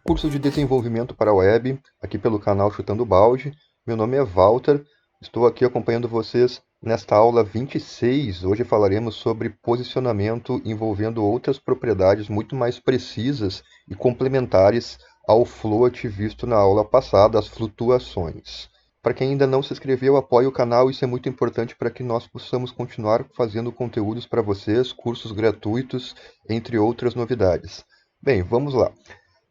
curso de desenvolvimento para a web, aqui pelo canal Chutando Balde. Meu nome é Walter, estou aqui acompanhando vocês nesta aula 26. Hoje falaremos sobre posicionamento envolvendo outras propriedades muito mais precisas e complementares ao float visto na aula passada, as flutuações. Para quem ainda não se inscreveu, apoie o canal, isso é muito importante para que nós possamos continuar fazendo conteúdos para vocês, cursos gratuitos, entre outras novidades. Bem, vamos lá.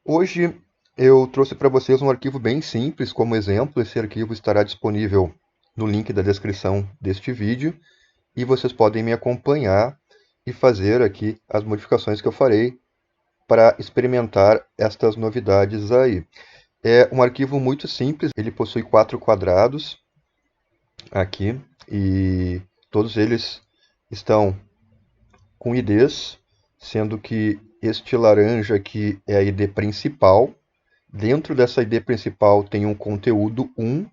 Hoje eu trouxe para vocês um arquivo bem simples como exemplo. Esse arquivo estará disponível no link da descrição deste vídeo e vocês podem me acompanhar e fazer aqui as modificações que eu farei para experimentar estas novidades aí. É um arquivo muito simples, ele possui 4 quadrados aqui e todos eles estão com IDs, sendo que este laranja aqui é a ID principal. Dentro dessa ID principal tem um conteúdo 1,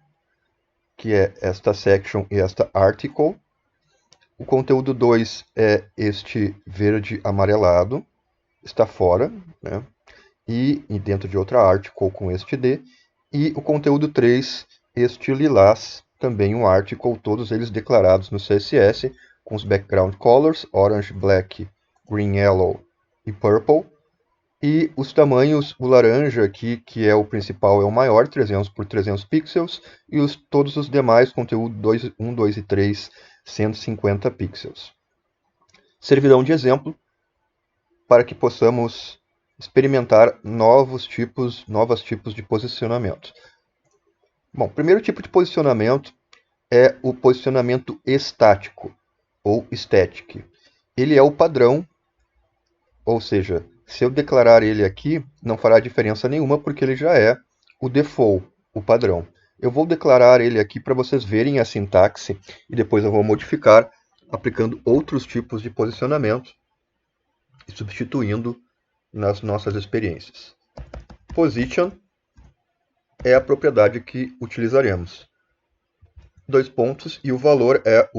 que é esta section e esta article. O conteúdo 2 é este verde amarelado, está fora, né? E dentro de outra article com este D. E o conteúdo 3, este lilás, também um article, todos eles declarados no CSS, com os background colors, orange, black, green, yellow e purple. E os tamanhos, o laranja aqui, que é o principal, é o maior, 300 por 300 pixels, e todos os demais, conteúdo 1, 2 e 3, 150 pixels. Servirão de exemplo para que possamos experimentar novos tipos de posicionamento. Bom, o primeiro tipo de posicionamento é o posicionamento estático, ou static. Ele é o padrão, ou seja, se eu declarar ele aqui, não fará diferença nenhuma, porque ele já é o default, o padrão. Eu vou declarar ele aqui para vocês verem a sintaxe, e depois eu vou modificar, aplicando outros tipos de posicionamento, e substituindo nas nossas experiências. Position é a propriedade que utilizaremos. 2 pontos, e o valor é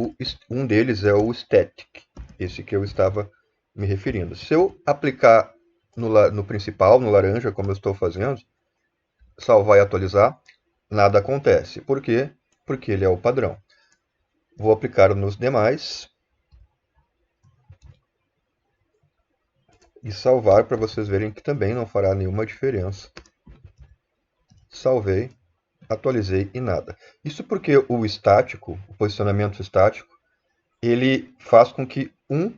um deles é o static, esse que eu estava me referindo. Se eu aplicar no principal, no laranja, como eu estou fazendo, salvar e atualizar, nada acontece. Por quê? Porque ele é o padrão. Vou aplicar nos demais e salvar para vocês verem que também não fará nenhuma diferença. Salvei, atualizei e nada. Isso porque o estático, o posicionamento estático, ele faz com que um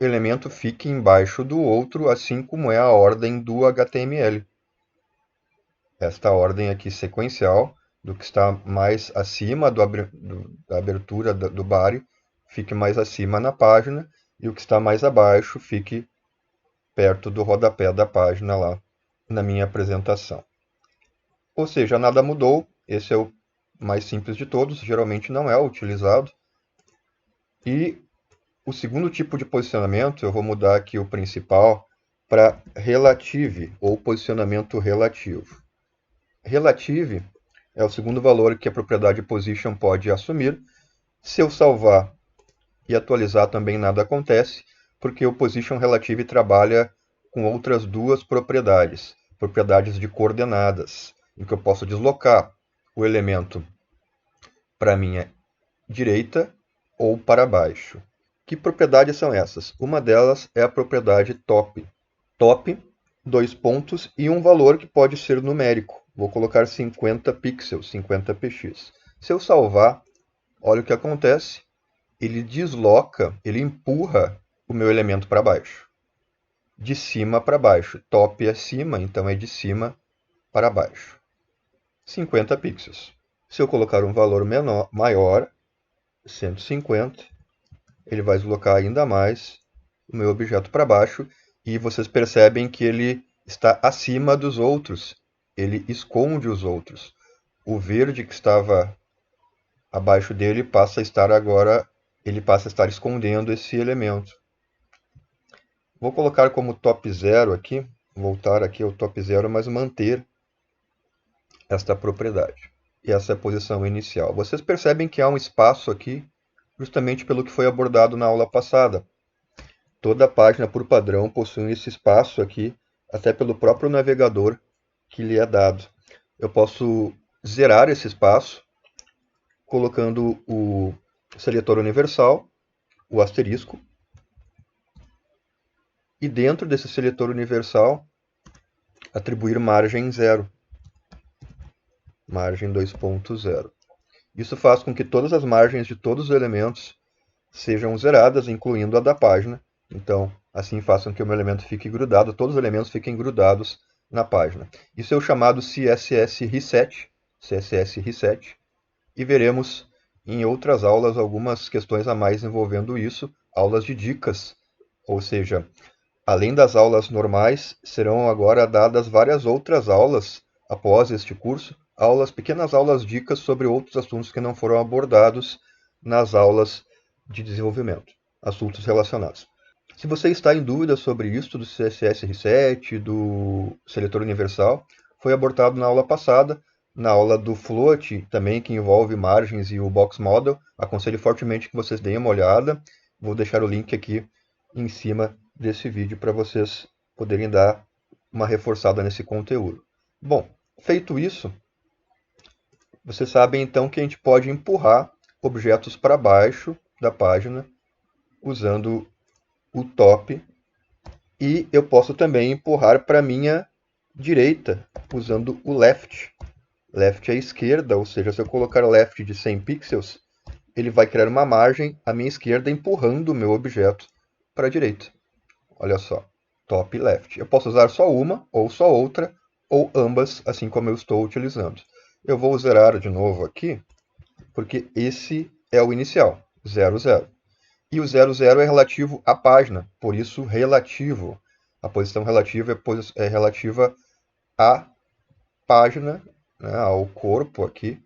elemento fique embaixo do outro, assim como é a ordem do HTML. Esta ordem aqui sequencial, do que está mais acima da abertura do body, fique mais acima na página, e o que está mais abaixo fique perto do rodapé da página lá na minha apresentação. Ou seja, nada mudou, esse é o mais simples de todos, geralmente não é utilizado. E o segundo tipo de posicionamento, eu vou mudar aqui o principal para relative, ou posicionamento relativo. Relative é o segundo valor que a propriedade position pode assumir. Se eu salvar e atualizar também nada acontece, porque o position relative trabalha com outras duas propriedades, propriedades de coordenadas, em que eu posso deslocar o elemento para a minha direita ou para baixo. Que propriedades são essas? Uma delas é a propriedade top. Top, 2 pontos e um valor que pode ser numérico. Vou colocar 50 pixels, 50 px. Se eu salvar, olha o que acontece. Ele desloca, ele empurra o meu elemento para baixo. De cima para baixo. Top é acima, então é de cima para baixo. 50 pixels. Se eu colocar um valor maior, 150, ele vai deslocar ainda mais o meu objeto para baixo. E vocês percebem que ele está acima dos outros. Ele esconde os outros. O verde que estava abaixo dele passa a estar agora, ele passa a estar escondendo esse elemento. Vou colocar como top 0 aqui, voltar aqui ao top 0, mas manter esta propriedade. E essa é a posição inicial. Vocês percebem que há um espaço aqui, justamente pelo que foi abordado na aula passada. Toda página, por padrão, possui esse espaço aqui, até pelo próprio navegador, que lhe é dado. Eu posso zerar esse espaço colocando o seletor universal, o asterisco, e dentro desse seletor universal atribuir margem 0, margem 2.0. Isso faz com que todas as margens de todos os elementos sejam zeradas, incluindo a da página. Então, assim faz com que o meu elemento fique grudado, todos os elementos fiquem grudados na página. Isso é o chamado CSS Reset, e veremos em outras aulas algumas questões a mais envolvendo isso, aulas de dicas, ou seja, além das aulas normais, serão agora dadas várias outras aulas após este curso, pequenas aulas dicas sobre outros assuntos que não foram abordados nas aulas de desenvolvimento, assuntos relacionados. Se você está em dúvida sobre isso do CSS Reset, do seletor universal, foi abordado na aula passada, na aula do Float, também que envolve margens e o Box Model. Aconselho fortemente que vocês deem uma olhada. Vou deixar o link aqui em cima desse vídeo para vocês poderem dar uma reforçada nesse conteúdo. Bom, feito isso, vocês sabem então que a gente pode empurrar objetos para baixo da página usando o top, e eu posso também empurrar para a minha direita usando o left. Left é a esquerda, ou seja, se eu colocar left de 100 pixels, ele vai criar uma margem à minha esquerda empurrando o meu objeto para a direita. Olha só, top e left. Eu posso usar só uma, ou só outra, ou ambas, assim como eu estou utilizando. Eu vou zerar de novo aqui, porque esse é o inicial, 0, 0. E o 0, 0 é relativo à página, por isso relativo. A posição relativa é relativa à página, né, ao corpo aqui.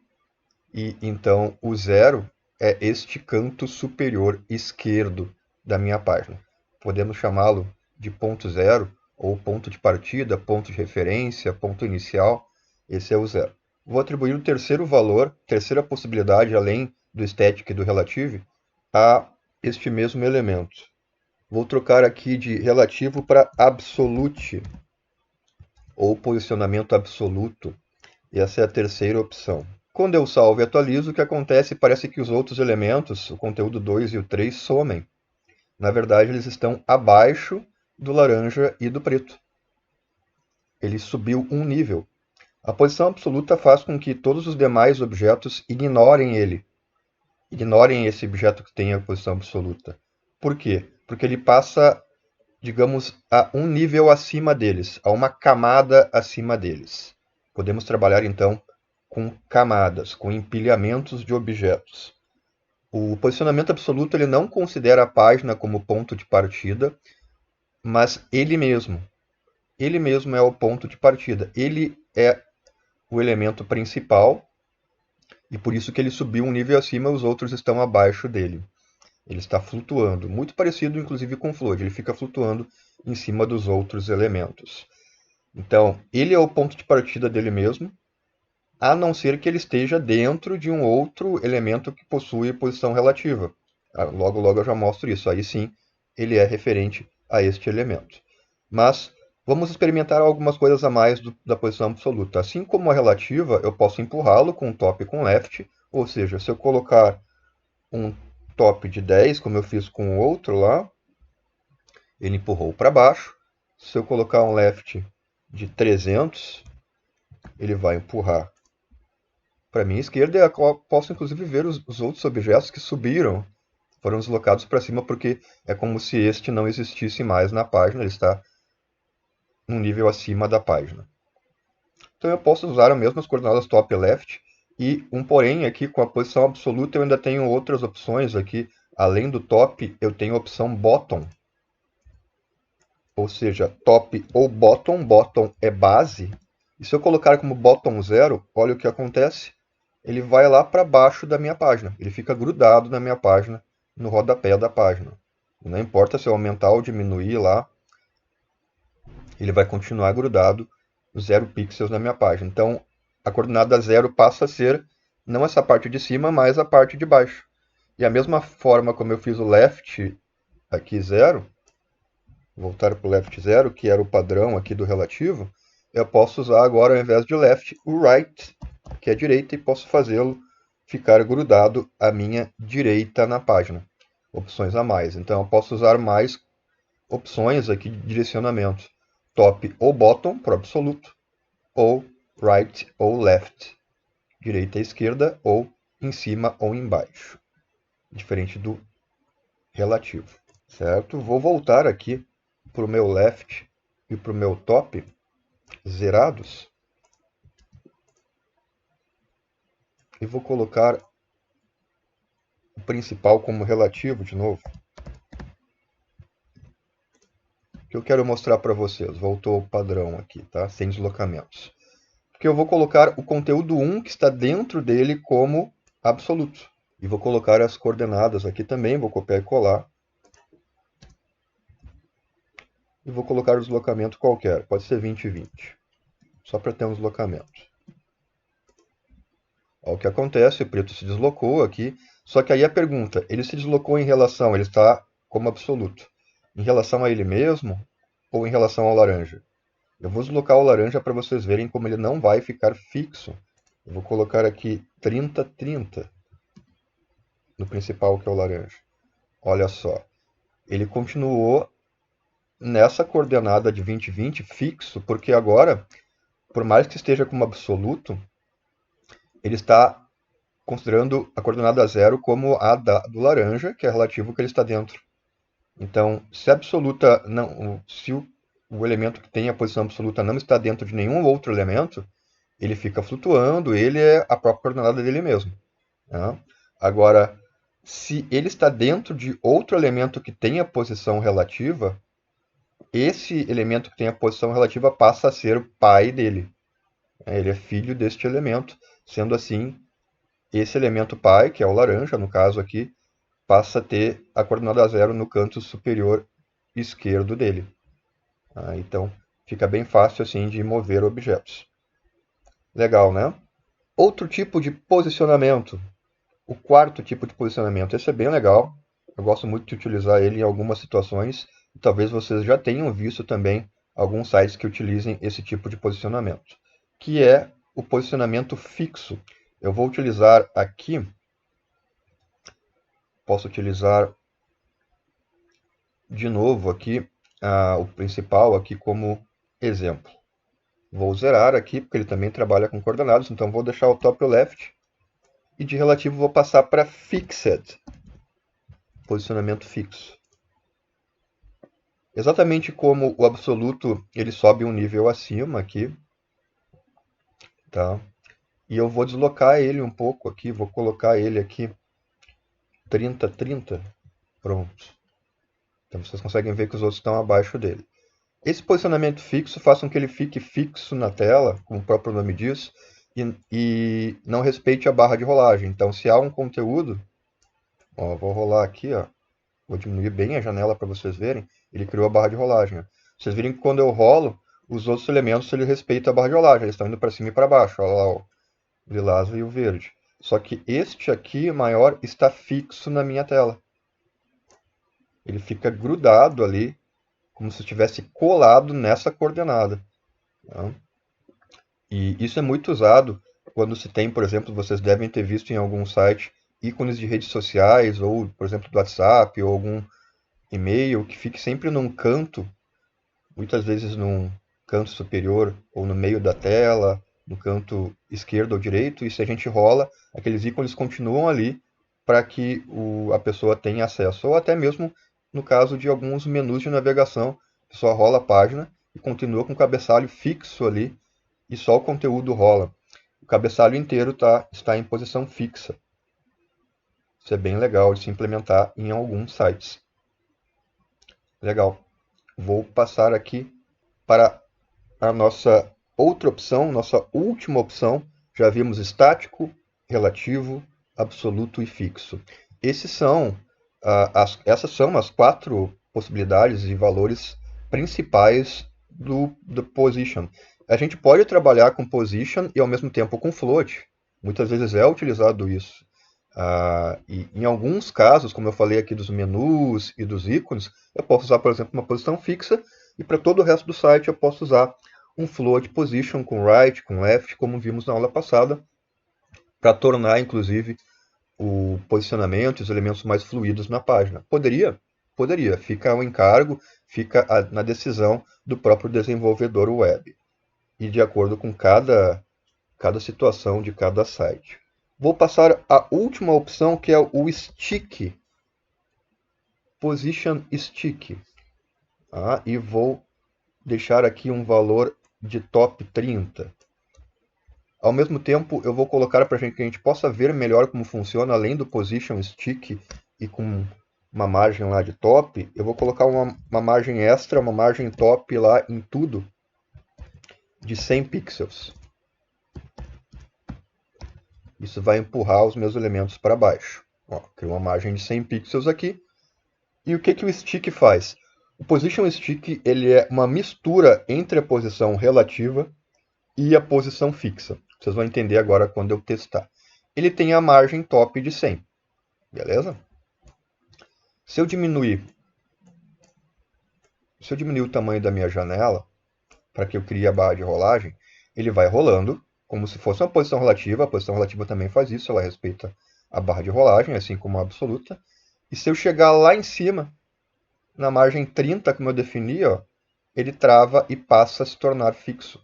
E então o 0 é este canto superior esquerdo da minha página. Podemos chamá-lo de ponto zero, ou ponto de partida, ponto de referência, ponto inicial. Esse é o 0. Vou atribuir o terceiro valor, terceira possibilidade, além do static e do relative, a este mesmo elemento. Vou trocar aqui de relativo para absolute, ou posicionamento absoluto. E essa é a terceira opção. Quando eu salvo e atualizo, o que acontece? Parece que os outros elementos, o conteúdo 2 e o 3, somem. Na verdade, eles estão abaixo do laranja e do preto. Ele subiu um nível. A posição absoluta faz com que todos os demais objetos ignorem ele. Ignorem esse objeto que tem a posição absoluta. Por quê? Porque ele passa, digamos, a um nível acima deles, a uma camada acima deles. Podemos trabalhar, então, com camadas, com empilhamentos de objetos. O posicionamento absoluto ele não considera a página como ponto de partida, mas ele mesmo é o ponto de partida. Ele é o elemento principal, e por isso que ele subiu um nível acima, os outros estão abaixo dele. Ele está flutuando, muito parecido inclusive com o Float, ele fica flutuando em cima dos outros elementos. Então, ele é o ponto de partida dele mesmo, a não ser que ele esteja dentro de um outro elemento que possui posição relativa. Logo, logo eu já mostro isso. Aí sim, ele é referente a este elemento. Mas vamos experimentar algumas coisas a mais da posição absoluta. Assim como a relativa, eu posso empurrá-lo com top e com left. Ou seja, se eu colocar um top de 10, como eu fiz com o outro lá, ele empurrou para baixo. Se eu colocar um left de 300, ele vai empurrar para a minha esquerda, e posso inclusive ver os outros objetos que subiram, foram deslocados para cima, porque é como se este não existisse mais na página, ele está num nível acima da página. Então eu posso usar as mesmas coordenadas top e left, e um porém aqui com a posição absoluta eu ainda tenho outras opções aqui. Além do top, eu tenho a opção bottom, ou seja, top ou bottom. Bottom é base, e se eu colocar como bottom 0, olha o que acontece. Ele vai lá para baixo da minha página. Ele fica grudado na minha página, no rodapé da página. Não importa se eu aumentar ou diminuir lá, ele vai continuar grudado 0 pixels na minha página. Então, a coordenada 0 passa a ser não essa parte de cima, mas a parte de baixo. E a mesma forma como eu fiz o left aqui 0, voltar para o left 0, que era o padrão aqui do relativo, eu posso usar agora, ao invés de left, o right, que é direita, e posso fazê-lo ficar grudado à minha direita na página. Opções a mais. Então, eu posso usar mais opções aqui de direcionamento. Top ou bottom, para o absoluto, ou right ou left, direita e esquerda, ou em cima ou embaixo, diferente do relativo, certo? Vou voltar aqui para o meu left e para o meu top zerados e vou colocar o principal como relativo de novo. O que eu quero mostrar para vocês, voltou o padrão aqui, tá? Sem deslocamentos. Porque eu vou colocar o conteúdo 1 que está dentro dele como absoluto. E vou colocar as coordenadas aqui também, vou copiar e colar. E vou colocar o deslocamento qualquer, pode ser 20 e 20. Só para ter um deslocamento. Olha o que acontece, o preto se deslocou aqui. Só que aí a pergunta, ele se deslocou em relação, ele está como absoluto, em relação a ele mesmo ou em relação ao laranja? Eu vou deslocar o laranja para vocês verem como ele não vai ficar fixo. Eu vou colocar aqui 30, 30 no principal, que é o laranja. Olha só, ele continuou nessa coordenada de 20, 20 fixo, porque agora, por mais que esteja como absoluto, ele está considerando a coordenada 0 como a do laranja, que é relativo que ele está dentro. Então, se a absoluta não, se o elemento que tem a posição absoluta não está dentro de nenhum outro elemento, ele fica flutuando, ele é a própria coordenada dele mesmo. Né? Agora, se ele está dentro de outro elemento que tem a posição relativa, esse elemento que tem a posição relativa passa a ser o pai dele. Ele é filho deste elemento, sendo assim, esse elemento pai, que é o laranja, no caso aqui, passa a ter a coordenada 0 no canto superior esquerdo dele. Então, fica bem fácil assim de mover objetos. Legal, né? Outro tipo de posicionamento. O quarto tipo de posicionamento. Esse é bem legal. Eu gosto muito de utilizar ele em algumas situações. E talvez vocês já tenham visto também alguns sites que utilizem esse tipo de posicionamento, que é o posicionamento fixo. Eu vou utilizar aqui, posso utilizar de novo aqui o principal aqui como exemplo. Vou zerar aqui, porque ele também trabalha com coordenadas, então vou deixar o top left. E de relativo vou passar para fixed, posicionamento fixo. Exatamente como o absoluto, ele sobe um nível acima aqui. Tá? E eu vou deslocar ele um pouco aqui, vou colocar ele aqui 30, 30. Pronto. Então vocês conseguem ver que os outros estão abaixo dele. Esse posicionamento fixo faz com que ele fique fixo na tela, como o próprio nome diz, e não respeite a barra de rolagem. Então, se há um conteúdo, ó, vou rolar aqui, ó, vou diminuir bem a janela para vocês verem, ele criou a barra de rolagem. Ó. Vocês viram que quando eu rolo, os outros elementos ele respeita a barra de rolagem, eles estão indo para cima e para baixo. Olha lá o lilás e o verde. Só que este aqui, maior, está fixo na minha tela. Ele fica grudado ali, como se estivesse colado nessa coordenada. Tá? E isso é muito usado quando se tem, por exemplo, vocês devem ter visto em algum site ícones de redes sociais, ou, por exemplo, do WhatsApp, ou algum e-mail que fique sempre num canto, muitas vezes num canto superior ou no meio da tela, no canto esquerdo ou direito, e se a gente rola, aqueles ícones continuam ali para que a pessoa tenha acesso, ou até mesmo no caso de alguns menus de navegação, a pessoa rola a página e continua com o cabeçalho fixo ali, e só o conteúdo rola. O cabeçalho inteiro está em posição fixa. Isso é bem legal de se implementar em alguns sites. Legal. Vou passar aqui para a nossa outra opção, nossa última opção. Já vimos estático, relativo, absoluto e fixo. Essas são as 4 possibilidades e valores principais do position. A gente pode trabalhar com position e ao mesmo tempo com float. Muitas vezes é utilizado isso. E em alguns casos, como eu falei aqui dos menus e dos ícones, eu posso usar, por exemplo, uma posição fixa, e para todo o resto do site eu posso usar um float position com right, com left, como vimos na aula passada, para tornar, inclusive, o posicionamento e os elementos mais fluidos na página. Poderia? Poderia. Fica ao encargo, fica na decisão do próprio desenvolvedor web. E de acordo com cada situação de cada site. Vou passar a última opção, que é o stick. Position stick. E vou deixar aqui um valor de top 30. Ao mesmo tempo, eu vou colocar para que a gente possa ver melhor como funciona, além do position stick e com uma margem lá de top, eu vou colocar uma margem extra, uma margem top lá em tudo, de 100 pixels. Isso vai empurrar os meus elementos para baixo. Crio uma margem de 100 pixels aqui. E o que o stick faz? O position stick ele é uma mistura entre a posição relativa e a posição fixa. Vocês vão entender agora quando eu testar. Ele tem a margem top de 100. Beleza? Se eu diminuir o tamanho da minha janela, para que eu crie a barra de rolagem, ele vai rolando, como se fosse uma posição relativa. A posição relativa também faz isso, ela respeita a barra de rolagem, assim como a absoluta. E se eu chegar lá em cima, na margem 30, como eu defini, ele trava e passa a se tornar fixo.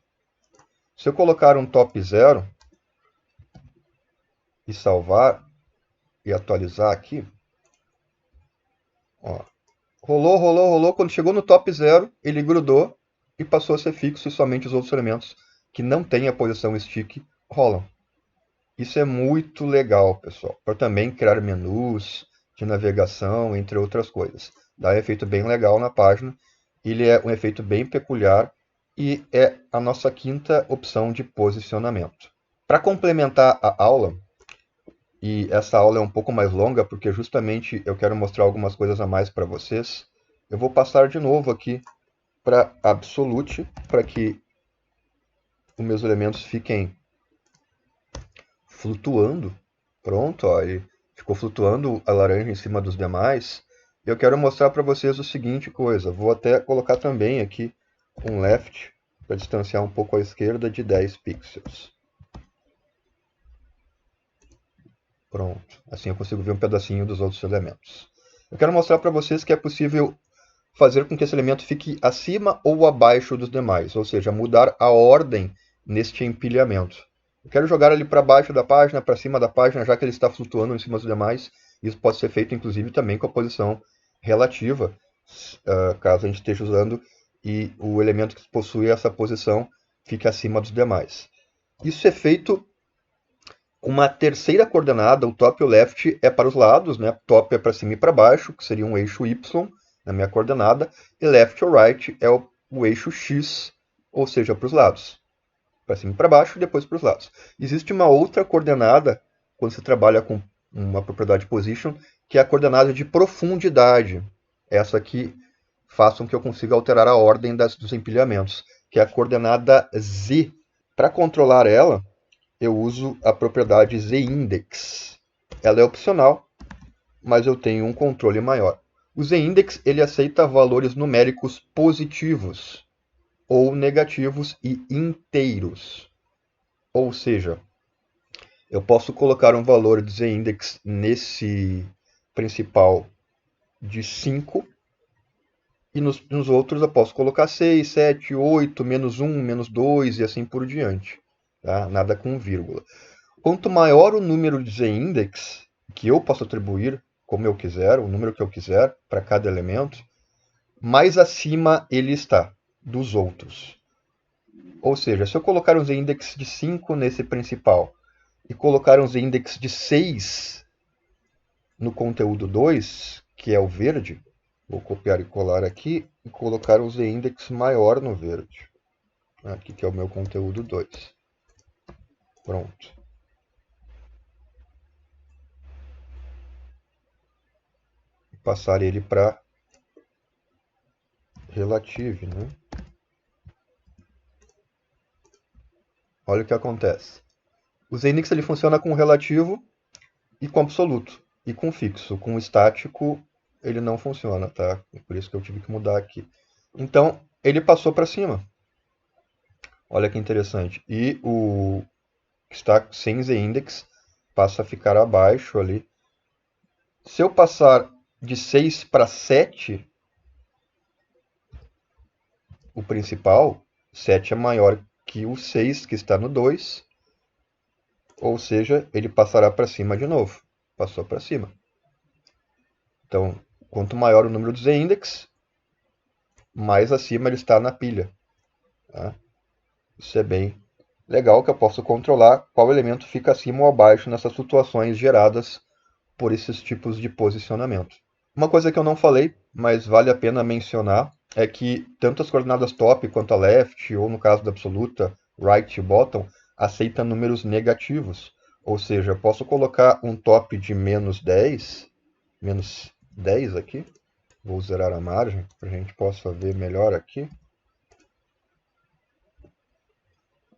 Se eu colocar um top 0 e salvar e atualizar aqui, rolou. Quando chegou no top 0, ele grudou e passou a ser fixo, e somente os outros elementos que não têm a posição stick rolam. Isso é muito legal, pessoal, para também criar menus de navegação, entre outras coisas. Dá um efeito bem legal na página. Ele é um efeito bem peculiar e é a nossa quinta opção de posicionamento. Para complementar a aula, e essa aula é um pouco mais longa porque justamente eu quero mostrar algumas coisas a mais para vocês, eu vou passar de novo aqui para Absolute, para que os meus elementos fiquem flutuando. Pronto, ele ficou flutuando a laranja em cima dos demais. Eu quero mostrar para vocês o seguinte coisa. Vou até colocar também aqui um left para distanciar um pouco a esquerda de 10 pixels. Pronto, assim eu consigo ver um pedacinho dos outros elementos. Eu quero mostrar para vocês que é possível fazer com que esse elemento fique acima ou abaixo dos demais, ou seja, mudar a ordem neste empilhamento. Eu quero jogar ele para baixo da página, para cima da página, já que ele está flutuando em cima dos demais. Isso pode ser feito, inclusive, também com a posição relativa, caso a gente esteja usando e o elemento que possui essa posição fique acima dos demais. Isso é feito com uma terceira coordenada, o top e o left é para os lados, né? Top é para cima e para baixo, que seria um eixo Y na minha coordenada, e left ou right é o eixo X, ou seja, para os lados. Para cima e para baixo, e depois para os lados. Existe uma outra coordenada, quando você trabalha com uma propriedade position, que é a coordenada de profundidade. Essa aqui faz com que eu consiga alterar a ordem dos empilhamentos, que é a coordenada Z. Para controlar ela, eu uso a propriedade ZIndex. Ela é opcional, mas eu tenho um controle maior. O ZIndex ele aceita valores numéricos positivos ou negativos e inteiros. Ou seja, eu posso colocar um valor de ZIndex nesse principal de 5 e nos outros eu posso colocar 6, 7, 8, menos 1, menos 2 e assim por diante. Tá? Nada com vírgula. Quanto maior o número de ZIndex que eu posso atribuir como eu quiser, o número que eu quiser para cada elemento, mais acima ele está dos outros. Ou seja, se eu colocar um ZIndex de 5 nesse principal e colocar um ZIndex de 6 no conteúdo 2, que é o verde, vou copiar e colar aqui e colocar um ZIndex maior no verde. Aqui que é o meu conteúdo 2. Pronto. Passar ele para relative, né? Olha o que acontece. O ZIndex ele funciona com relativo e com absoluto, e com fixo. Com estático ele não funciona, tá? Por isso que eu tive que mudar aqui. Então, ele passou para cima. Olha que interessante. E o que está sem z-index passa a ficar abaixo ali. Se eu passar de 6 para 7, o principal, 7 é maior que o 6 que está no 2, ou seja, ele passará para cima de novo. Passou para cima. Então, quanto maior o número do z-index, mais acima ele está na pilha. Tá? Isso é bem legal, que eu posso controlar qual elemento fica acima ou abaixo nessas flutuações geradas por esses tipos de posicionamento. Uma coisa que eu não falei, mas vale a pena mencionar, é que tanto as coordenadas top quanto a left, ou no caso da absoluta, right e bottom, aceitam números negativos. Ou seja, eu posso colocar um top de menos 10 aqui. Vou zerar a margem para a gente possa ver melhor aqui.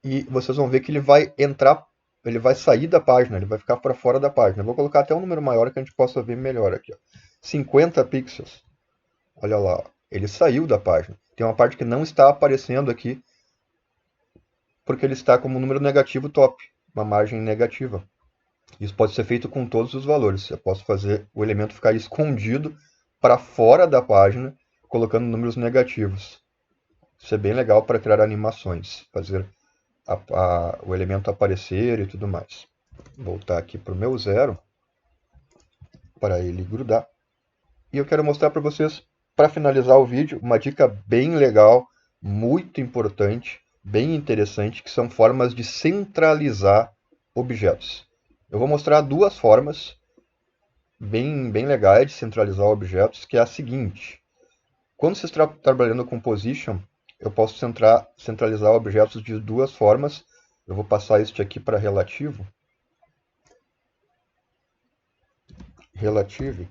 E vocês vão ver que ele vai entrar, ele vai sair da página, ele vai ficar para fora da página. Eu vou colocar até um número maior que a gente possa ver melhor aqui. Ó. 50 pixels. Olha lá, ele saiu da página. Tem uma parte que não está aparecendo aqui, porque ele está como número negativo top, uma margem negativa. Isso pode ser feito com todos os valores. Eu posso fazer o elemento ficar escondido para fora da página, colocando números negativos. Isso é bem legal para criar animações, fazer o elemento aparecer e tudo mais. Vou voltar aqui para o meu zero, para ele grudar. E eu quero mostrar para vocês, para finalizar o vídeo, uma dica bem legal, muito importante, bem interessante, que são formas de centralizar objetos. Eu vou mostrar duas formas bem legais de centralizar objetos, que é a seguinte. Quando você está trabalhando com position, eu posso centralizar objetos de duas formas. Eu vou passar este aqui para relativo. Relative.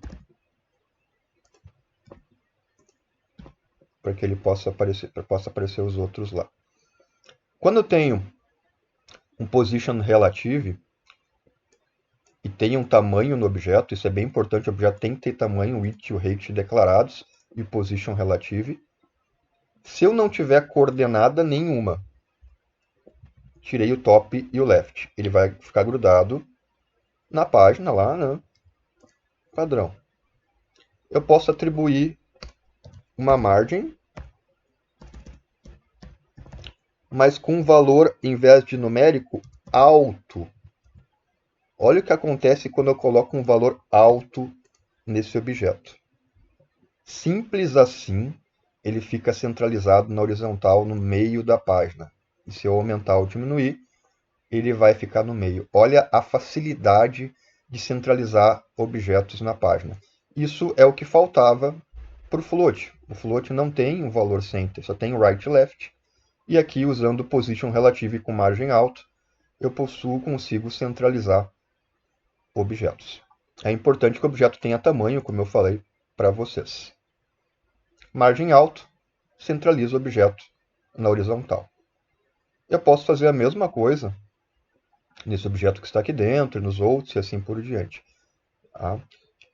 Para que ele possa aparecer os outros lá. Quando eu tenho um position relative e tem um tamanho no objeto, isso é bem importante, o objeto tem que ter tamanho, width e o height declarados, e position relative. Se eu não tiver coordenada nenhuma, tirei o top e o left, ele vai ficar grudado na página lá, né? Padrão. Eu posso atribuir uma margem, mas com um valor, em vez de numérico, alto. Olha o que acontece quando eu coloco um valor alto nesse objeto. Simples assim, ele fica centralizado na horizontal no meio da página. E se eu aumentar ou diminuir, ele vai ficar no meio. Olha a facilidade de centralizar objetos na página. Isso é o que faltava para o float. O float não tem um valor center, só tem right e left. E aqui, usando position relative com margem alta, eu consigo centralizar objetos. É importante que o objeto tenha tamanho, como eu falei para vocês. Margem alta, centraliza o objeto na horizontal. Eu posso fazer a mesma coisa nesse objeto que está aqui dentro, nos outros e assim por diante. Tá?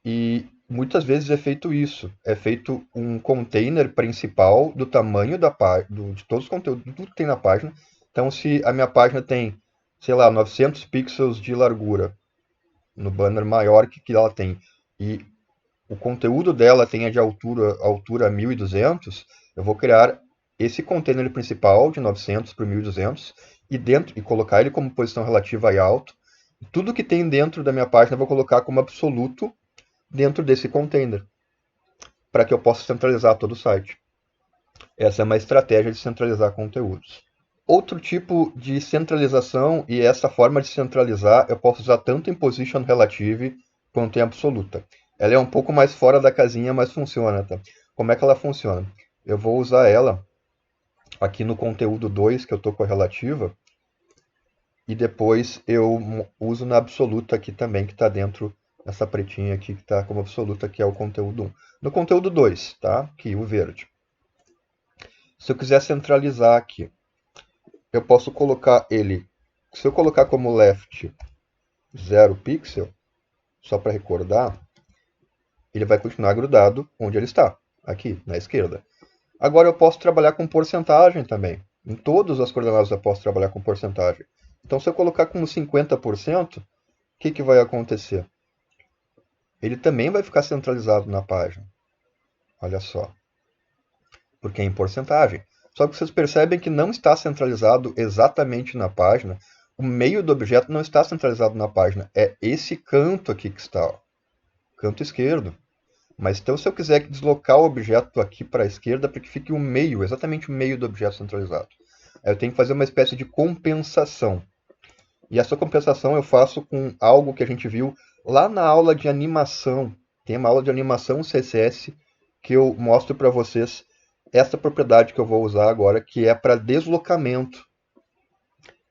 E muitas vezes é feito isso. É feito um container principal do tamanho de todos os conteúdos, de tudo que tem na página. Então, se a minha página tem, sei lá, 900 pixels de largura, no banner maior que ela tem, e o conteúdo dela tem de altura 1200, eu vou criar esse container principal de 900 por 1200 e colocar ele como posição relativa e alto. Tudo que tem dentro da minha página eu vou colocar como absoluto dentro desse container, para que eu possa centralizar todo o site. Essa é uma estratégia de centralizar conteúdos. Outro tipo de centralização, e essa forma de centralizar eu posso usar tanto em position relative quanto em absoluta. Ela é um pouco mais fora da casinha, mas funciona. Tá? Como é que ela funciona? Eu vou usar ela aqui no conteúdo 2, que eu estou com a relativa, e depois eu uso na absoluta aqui também, que está dentro dessa pretinha aqui, que está como absoluta, que é o conteúdo 1. No conteúdo 2, tá? Aqui, o verde. Se eu quiser centralizar aqui, eu posso colocar ele, se eu colocar como left 0 pixel, só para recordar, ele vai continuar grudado onde ele está, aqui, na esquerda. Agora eu posso trabalhar com porcentagem também. Em todas as coordenadas eu posso trabalhar com porcentagem. Então, se eu colocar como 50%, o que vai acontecer? Ele também vai ficar centralizado na página. Olha só. Porque é em porcentagem. Só que vocês percebem que não está centralizado exatamente na página. O meio do objeto não está centralizado na página. É esse canto aqui que está, ó, canto esquerdo. Mas então, se eu quiser deslocar o objeto aqui para a esquerda, para que fique o meio, exatamente o meio do objeto centralizado, eu tenho que fazer uma espécie de compensação. E essa compensação eu faço com algo que a gente viu lá na aula de animação. Tem uma aula de animação CSS que eu mostro para vocês essa propriedade que eu vou usar agora, que é para deslocamento,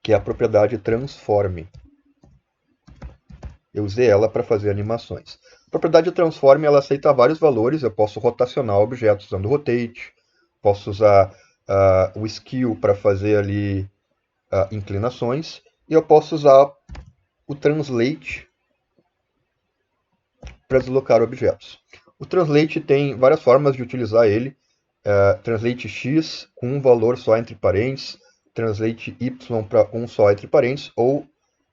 que é a propriedade transform. Eu usei ela para fazer animações. A propriedade transform ela aceita vários valores. Eu posso rotacionar objetos usando rotate, posso usar o skill para fazer ali inclinações, e eu posso usar o translate para deslocar objetos. O translate tem várias formas de utilizar ele. Translate x com um valor só entre parênteses, translate y para um só entre parênteses, ou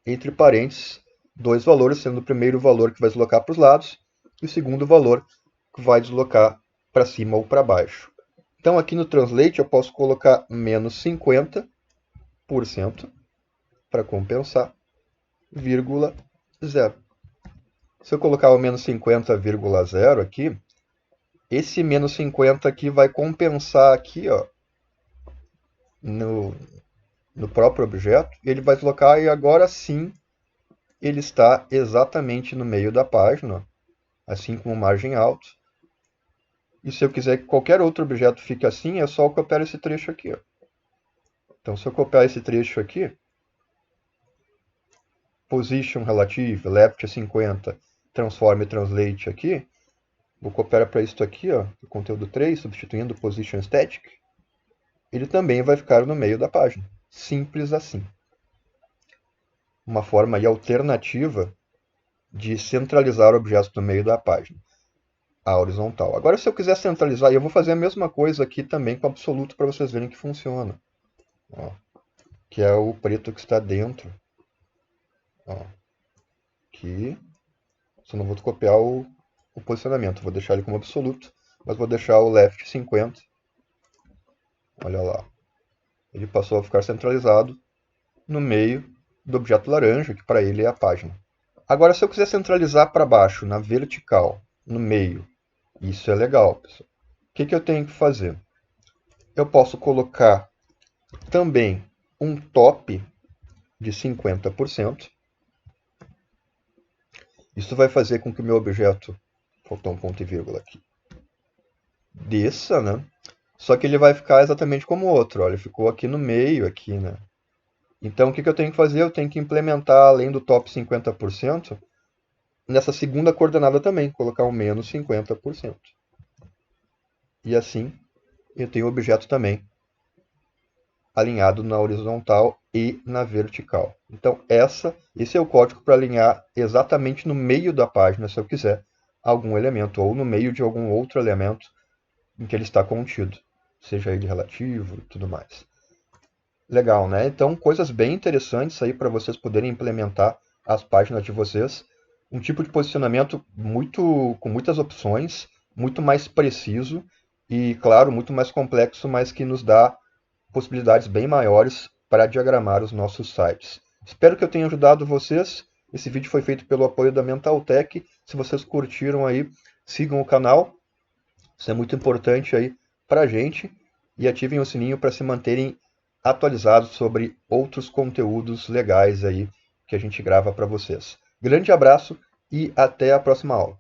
entre parênteses, dois valores, sendo o primeiro valor que vai deslocar para os lados e o segundo valor que vai deslocar para cima ou para baixo. Então, aqui no translate, eu posso colocar menos 50% para compensar, vírgula 0. Se eu colocar o menos 50,0 aqui, esse menos 50 aqui vai compensar aqui, ó, no próprio objeto, e ele vai deslocar, e agora sim ele está exatamente no meio da página, assim como margem alta. E se eu quiser que qualquer outro objeto fique assim, é só eu copiar esse trecho aqui, ó. Então, se eu copiar esse trecho aqui, position relative, left 50, transform translate aqui, vou copiar para isso aqui, ó, o conteúdo 3, substituindo position static, ele também vai ficar no meio da página. Simples assim. Uma forma aí alternativa de centralizar objetos no meio da página, a horizontal. Agora, se eu quiser centralizar, eu vou fazer a mesma coisa aqui também com absoluto para vocês verem que funciona. Ó, que é o preto que está dentro. Ó, aqui. Só não vou copiar o posicionamento, vou deixar ele como absoluto, mas vou deixar o left 50. Olha lá. Ele passou a ficar centralizado no meio do objeto laranja, que para ele é a página. Agora, se eu quiser centralizar para baixo, na vertical, no meio, isso é legal, pessoal. O que eu tenho que fazer? Eu posso colocar também um top de 50%. Isso vai fazer com que o meu objeto, faltou um ponto e vírgula aqui, desça, né? Só que ele vai ficar exatamente como o outro. Olha, ele ficou aqui no meio, aqui, né? Então, o que eu tenho que fazer? Eu tenho que implementar, além do top 50%, nessa segunda coordenada também, colocar um menos 50%. E assim, eu tenho o objeto também alinhado na horizontal e na vertical. Então, esse é o código para alinhar exatamente no meio da página, se eu quiser, algum elemento, ou no meio de algum outro elemento em que ele está contido, seja ele relativo e tudo mais. Legal, né? Então, coisas bem interessantes aí para vocês poderem implementar as páginas de vocês. Um tipo de posicionamento com muitas opções, muito mais preciso e, claro, muito mais complexo, mas que nos dá possibilidades bem maiores para diagramar os nossos sites. Espero que eu tenha ajudado vocês. Esse vídeo foi feito pelo apoio da Mentaltech. Se vocês curtiram aí, sigam o canal. Isso é muito importante aí para a gente. E ativem o sininho para se manterem atualizados sobre outros conteúdos legais aí que a gente grava para vocês. Grande abraço e até a próxima aula.